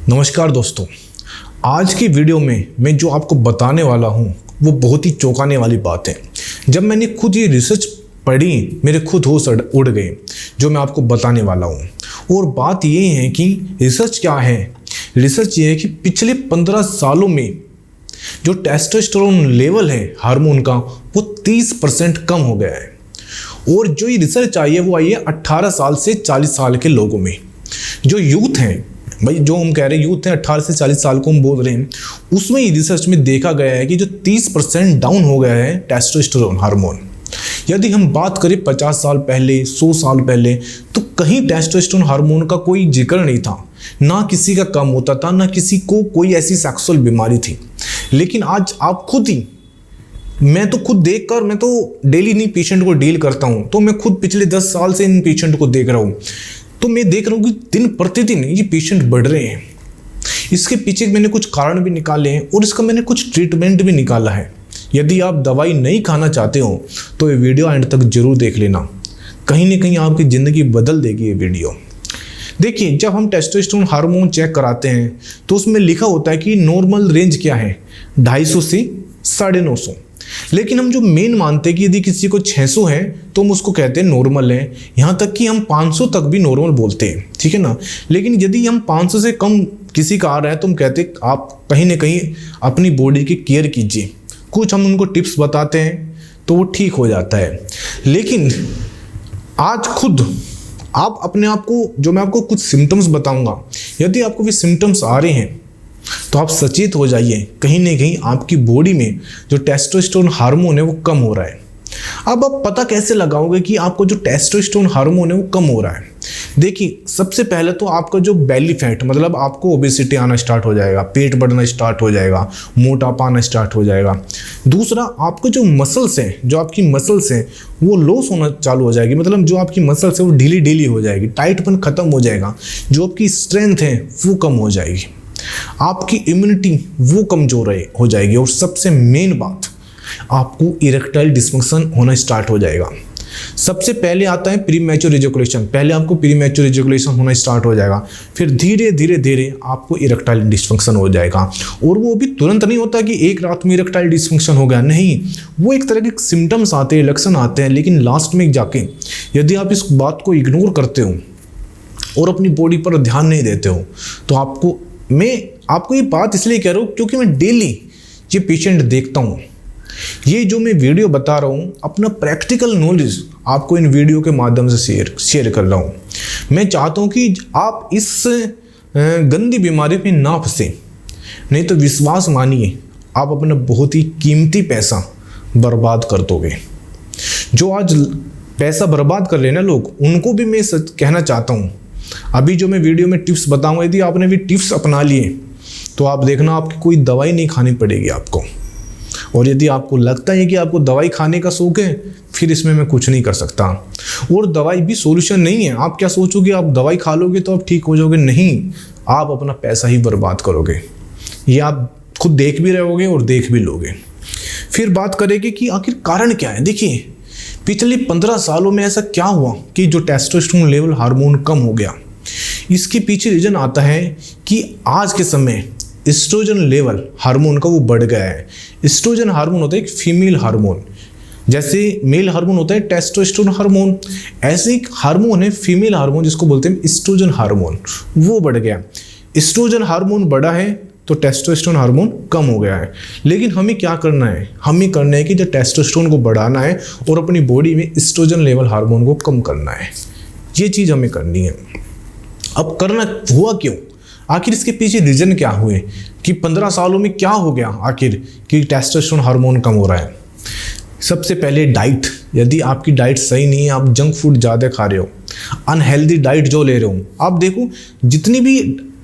नमस्कार दोस्तों, आज की वीडियो में मैं जो आपको बताने वाला हूँ वो बहुत ही चौंकाने वाली बात है। जब मैंने खुद ये रिसर्च पढ़ी मेरे खुद होश उड़ गए जो मैं आपको बताने वाला हूँ। और बात ये है कि रिसर्च क्या है। रिसर्च ये है कि पिछले 15 सालों में जो टेस्टोस्टेरोन लेवल है हार्मोन का वो 30% कम हो गया है। और जो ये रिसर्च आई है वो आई है 18 साल से 40 साल के लोगों में। जो यूथ हैं भाई, जो हम कह रहे हैं यूथ हैं 18 से 40 साल को हम बोल रहे हैं, उसमें ये रिसर्च में देखा गया है कि जो 30% डाउन हो गया है टेस्टोस्टेरोन हार्मोन। यदि हम बात करें 50 साल पहले, 100 साल पहले, तो कहीं टेस्टोस्टेरोन हार्मोन का कोई जिक्र नहीं था, ना किसी का कम होता था, ना किसी को कोई ऐसी सेक्सुअल बीमारी थी। लेकिन आज आप खुद ही, मैं तो खुद देखकर, मैं तो डेली नहीं पेशेंट को डील करता हूँ, तो मैं खुद पिछले 10 साल से इन पेशेंट को देख रहा हूँ, तो मैं देख रहा हूँ कि दिन प्रतिदिन ये पेशेंट बढ़ रहे हैं। इसके पीछे मैंने कुछ कारण भी निकाले हैं और इसका मैंने कुछ ट्रीटमेंट भी निकाला है। यदि आप दवाई नहीं खाना चाहते हो तो ये वीडियो एंड तक जरूर देख लेना, कहीं ना कहीं आपकी ज़िंदगी बदल देगी ये वीडियो। देखिए, जब हम टेस्टोस्टेरोन हार्मोन चेक कराते हैं तो उसमें लिखा होता है कि नॉर्मल रेंज क्या है, 250 से 950। लेकिन हम जो मेन मानते हैं कि यदि किसी को 600 है तो हम उसको कहते हैं नॉर्मल है। यहाँ तक कि हम 500 तक भी नॉर्मल बोलते हैं, ठीक है ना। लेकिन यदि हम 500 से कम किसी का आ रहा है तो हम कहते हैं आप कहीं ना कहीं अपनी बॉडी की केयर कीजिए। कुछ हम उनको टिप्स बताते हैं तो वो ठीक हो जाता है। लेकिन आज खुद आप अपने आप को, जो मैं आपको कुछ सिम्टम्स बताऊंगा, यदि आपको भी सिम्टम्स आ रहे हैं तो आप सचेत हो जाइए, कहीं ना कहीं आपकी बॉडी में जो टेस्टोस्टेरोन हार्मोन है वो कम हो रहा है। अब आप पता कैसे लगाओगे कि आपको जो टेस्टोस्टेरोन हार्मोन है वो कम हो रहा है। देखिए, सबसे पहले तो आपका जो बेली फैट, मतलब आपको ओबेसिटी आना स्टार्ट हो जाएगा, पेट बढ़ना स्टार्ट हो जाएगा, मोटापा आना स्टार्ट हो जाएगा। दूसरा, आपको जो मसल्स हैं, जो आपकी मसल्स हैं वो लॉस होना चालू हो जाएगी, मतलब जो आपकी मसल्स है वो ढीली ढीली हो जाएगी, टाइटपन खत्म हो जाएगा, जो आपकी स्ट्रेंथ है वो कम हो जाएगी, आपकी इम्यूनिटी वो कमजोर हो जाएगी। और सबसे मेन बात, आपको इरेक्टाइल डिस्फंक्शन होना स्टार्ट हो जाएगा। सबसे पहले आता है प्रीमैच्योर इजैकुलेशन, पहले आपको प्रीमैच्योर इजैकुलेशन होना स्टार्ट हो जाएगा, फिर धीरे धीरे धीरे आपको इरेक्टाइल डिस्फंक्शन हो जाएगा। और वो भी तुरंत नहीं होता कि एक रात में इरेक्टाइल डिस्फंक्शन हो गया, नहीं, वो एक तरह के सिम्टम्स आते हैं, लक्षण आते हैं। लेकिन लास्ट में जाके यदि आप इस बात को इग्नोर करते हो और अपनी बॉडी पर ध्यान नहीं देते हो तो मैं आपको ये बात इसलिए कह रहा हूँ क्योंकि मैं डेली ये पेशेंट देखता हूँ। ये जो मैं वीडियो बता रहा हूँ, अपना प्रैक्टिकल नॉलेज आपको इन वीडियो के माध्यम से शेयर कर रहा हूँ। मैं चाहता हूँ कि आप इस गंदी बीमारी में ना फंसे, नहीं तो विश्वास मानिए आप अपना बहुत ही कीमती पैसा बर्बाद कर दोगे। जो आज पैसा बर्बाद कर रहे हैं ना लोग, उनको भी मैं सच कहना चाहता हूँ, अभी जो मैं वीडियो में टिप्स बताऊंगा, यदि आपने भी टिप्स अपना लिए तो आप देखना आपकी कोई दवाई नहीं खानी पड़ेगी आपको। और यदि आपको लगता है कि आपको दवाई खाने का शौक है, फिर इसमें मैं कुछ नहीं कर सकता। और दवाई भी सॉल्यूशन नहीं है। आप क्या सोचोगे आप दवाई खा लोगे तो आप ठीक हो जाओगे, नहीं, आप अपना पैसा ही बर्बाद करोगे। ये आप खुद देख भी रहोगे और देख भी लोगे। फिर बात करेंगे कि आखिर कारण क्या है। देखिए, पिछले 15 सालों में ऐसा क्या हुआ कि जो टेस्टोस्टेरोन लेवल हार्मोन कम हो गया। इसके पीछे रीजन आता है कि आज के समय एस्ट्रोजन लेवल हार्मोन का वो बढ़ गया है। एस्ट्रोजन हार्मोन होता है एक फीमेल हार्मोन, जैसे मेल हार्मोन होता है टेस्टोस्टेरोन हार्मोन, ऐसे एक हार्मोन है फीमेल हार्मोन जिसको बोलते हैं एस्ट्रोजन हार्मोन, वो बढ़ गया। एस्ट्रोजन हार्मोन बढ़ा है तो टेस्टोस्टेरोन हार्मोन कम हो गया है। लेकिन हमें क्या करना है, हमें करना है कि जो टेस्टोस्टेरोन को बढ़ाना है और अपनी बॉडी में एस्ट्रोजन लेवल हार्मोन को कम करना है। ये चीज़ हमें करनी है। अब करना हुआ क्यों, आखिर इसके पीछे रीजन क्या हुए कि 15 सालों में क्या हो गया आखिर कि टेस्टोस्टेरोन हार्मोन कम हो रहा है। सबसे पहले डाइट, यदि आपकी डाइट सही नहीं है, आप जंक फूड ज़्यादा खा रहे हो, अनहेल्दी डाइट जो ले रहे हो, आप देखो जितनी भी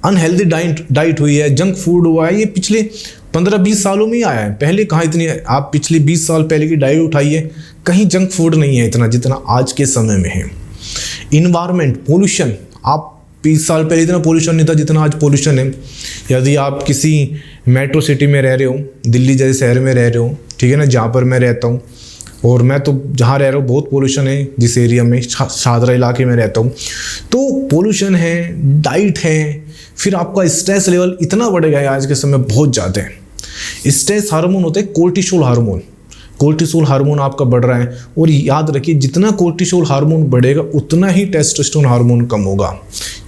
अनहेल्दी डाइट हुई है, जंक फूड हुआ है, ये पिछले 15-20 सालों में ही आया है। पहले कहाँ इतनी, आप पिछले 20 साल पहले की डाइट उठाइए, कहीं जंक फूड नहीं है इतना जितना आज के समय में है। इन्वायरमेंट, पोल्यूशन, आप 20 साल पहले इतना पोल्यूशन नहीं था जितना आज पोल्यूशन है। यदि आप किसी मेट्रो सिटी में रह रहे हो, दिल्ली जैसे शहर में रह रहे हो, ठीक है ना, जहाँ पर मैं रहता हूँ, और मैं तो जहाँ रह रहा हूँ बहुत पोल्यूशन है, जिस एरिया में शादरा इलाके में रहता हूँ, तो पोल्यूशन है, डाइट है, फिर आपका स्ट्रेस लेवल इतना बढ़ेगा आज के समय बहुत ज़्यादा है। स्ट्रेस हार्मोन होता है कोर्टिसोल हार्मोन। कोर्टिसोल हार्मोन आपका बढ़ रहा है, और याद रखिए जितना कोर्टिसोल हार्मोन बढ़ेगा उतना ही टेस्टोस्टेरोन हार्मोन कम होगा।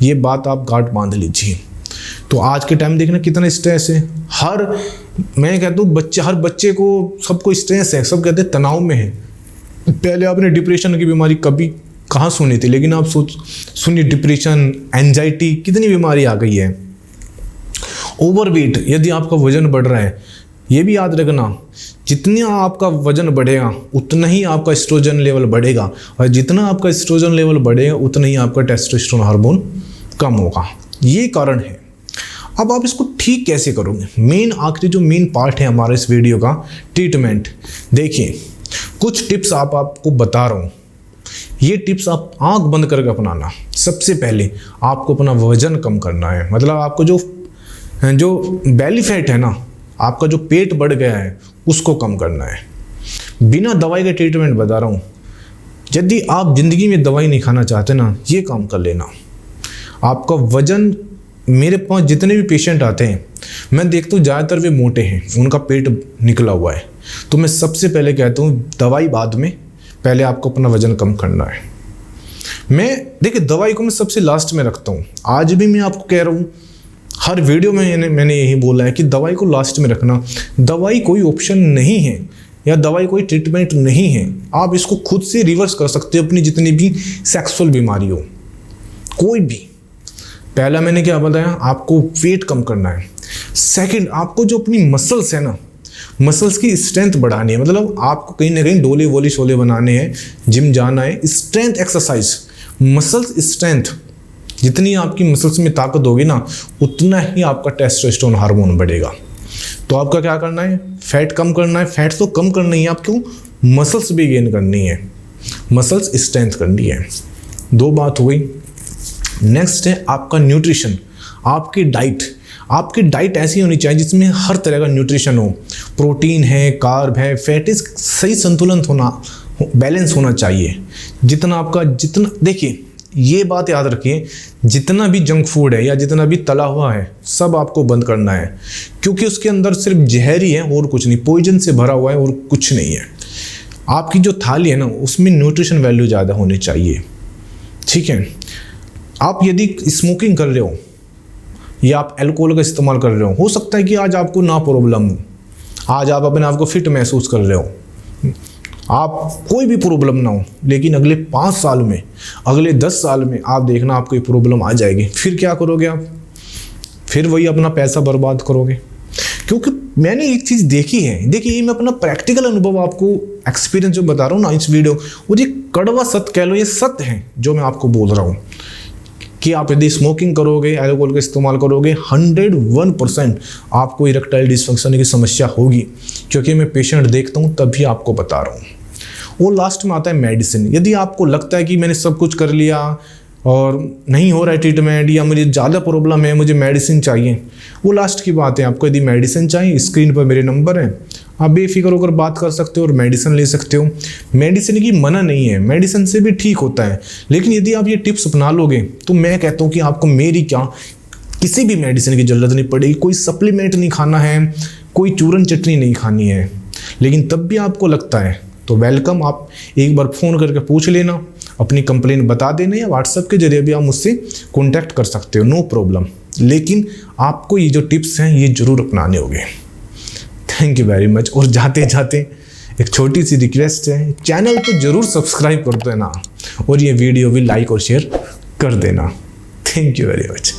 ये बात आप गांठ बांध लीजिए। तो आज के टाइम देखना कितना स्ट्रेस है। मैं कहता हूँ हर बच्चे को, सबको स्ट्रेस है, सब कहते हैं तनाव में है। पहले आपने डिप्रेशन की बीमारी कभी कहाँ सुनी थी, लेकिन आप सुनिए डिप्रेशन, एंजाइटी, कितनी बीमारी आ गई है। ओवरवेट, यदि आपका वजन बढ़ रहा है, ये भी याद रखना, जितना आपका वजन बढ़ेगा उतना ही आपका एस्ट्रोजन लेवल बढ़ेगा, और जितना आपका एस्ट्रोजन लेवल बढ़ेगा उतना ही आपका टेस्टोस्टेरोन हार्मोन कम होगा। ये कारण है। अब आप इसको ठीक कैसे करोगे? आखिरी जो मेन पार्ट है हमारे इस वीडियो का, ट्रीटमेंट। देखिए कुछ टिप्स आपको बता रहा हूँ, ये टिप्स आप आंख बंद करके अपनाना। सबसे पहले आपको अपना वजन कम करना है, मतलब आपको जो बेली फैट है ना, आपका जो पेट बढ़ गया है उसको कम करना है, बिना दवाई के ट्रीटमेंट बता रहा हूँ। यदि आप ज़िंदगी में दवाई नहीं खाना चाहते ना, ये काम कर लेना। आपका वजन, मेरे पास जितने भी पेशेंट आते हैं मैं देखता हूँ ज़्यादातर वे मोटे हैं, उनका पेट निकला हुआ है। तो मैं सबसे पहले कहता हूँ दवाई बाद में, पहले आपको अपना वजन कम करना है। देखिए दवाई को मैं सबसे लास्ट में रखता हूँ। आज भी मैं आपको कह रहा हूँ, हर वीडियो में मैंने यही बोला है कि दवाई को लास्ट में रखना। दवाई कोई ऑप्शन नहीं है, या दवाई कोई ट्रीटमेंट नहीं है। आप इसको खुद से रिवर्स कर सकते हो, अपनी जितनी भी सेक्सुअल बीमारी हो, कोई भी। पहला मैंने क्या बताया, आपको वेट कम करना है। सेकंड, आपको जो अपनी मसल्स है ना, मसल्स की स्ट्रेंथ बढ़ानी है। मतलब आपको कहीं ना कहीं डोले वोले शोले बनाने हैं, जिम जाना है, स्ट्रेंथ एक्सरसाइज, मसल्स स्ट्रेंथ। जितनी आपकी मसल्स में ताकत होगी ना, उतना ही आपका टेस्टोस्टेरोन हार्मोन बढ़ेगा। तो आपका क्या करना है, फैट कम करना है। फैट तो कम करनी है आपको, मसल्स भी गेन करनी है, मसल्स स्ट्रेंथ करनी है। 2 बात हो गई। नेक्स्ट है आपका न्यूट्रिशन, आपकी डाइट ऐसी होनी चाहिए जिसमें हर तरह का न्यूट्रिशन हो। प्रोटीन है, कार्ब है, फैट, सही संतुलन होना, बैलेंस होना चाहिए। देखिए ये बात याद रखिए, जितना भी जंक फूड है या जितना भी तला हुआ है सब आपको बंद करना है, क्योंकि उसके अंदर सिर्फ जहर ही है और कुछ नहीं, पॉइजन से भरा हुआ है और कुछ नहीं है। आपकी जो थाली है ना, उसमें न्यूट्रिशन वैल्यू ज़्यादा होनी चाहिए। ठीक है, आप यदि स्मोकिंग कर रहे हो या आप अल्कोहल का इस्तेमाल कर रहे हो सकता है कि आज आपको ना प्रॉब्लम हो, आज आप अपने आप को फिट महसूस कर रहे हो, आप कोई भी प्रॉब्लम ना हो, लेकिन अगले 5 साल में, अगले 10 साल में आप देखना आपको प्रॉब्लम आ जाएगी। फिर क्या करोगे आप? फिर वही अपना पैसा बर्बाद करोगे। क्योंकि मैंने एक चीज़ देखी है, देखिए ये मैं अपना प्रैक्टिकल अनुभव आपको, एक्सपीरियंस जो बता रहा हूँ ना इस वीडियो, वो ये कड़वा सत्य कह लो, ये सत्य है जो मैं आपको बोल रहा हूँ कि आप यदि स्मोकिंग करोगे, अल्कोहल का इस्तेमाल करोगे, 101% आपको इरेक्टाइल डिसफंक्शन की समस्या होगी। क्योंकि मैं पेशेंट देखता हूँ तभी आपको बता रहा हूँ। वो लास्ट में आता है मेडिसिन। यदि आपको लगता है कि मैंने सब कुछ कर लिया और नहीं हो रहा है ट्रीटमेंट, या मुझे ज़्यादा प्रॉब्लम है, मुझे मेडिसिन चाहिए, वो लास्ट की बात है। आपको यदि मेडिसिन चाहिए, स्क्रीन पर मेरे नंबर है, आप बेफिक्र होकर बात कर सकते हो और मेडिसिन ले सकते हो। मेडिसिन की मना नहीं है, मेडिसिन से भी ठीक होता है, लेकिन यदि आप ये टिप्स अपना लोगे तो मैं कहता हूँ कि आपको मेरी क्या किसी भी मेडिसिन की ज़रूरत नहीं पड़ेगी। कोई सप्लीमेंट नहीं खाना है, कोई चूरन चटनी नहीं खानी है। लेकिन तब भी आपको लगता है तो वेलकम, आप एक बार फ़ोन करके पूछ लेना, अपनी कंप्लेन बता देना, या व्हाट्सएप के जरिए भी आप मुझसे कॉन्टैक्ट कर सकते हो, नो प्रॉब्लम। लेकिन आपको ये जो टिप्स हैं ये ज़रूर अपनाने होंगे। Thank you very much. और जाते जाते एक छोटी सी रिक्वेस्ट है, चैनल को ज़रूर सब्सक्राइब कर देना और ये वीडियो भी लाइक और शेयर कर देना। Thank you very much.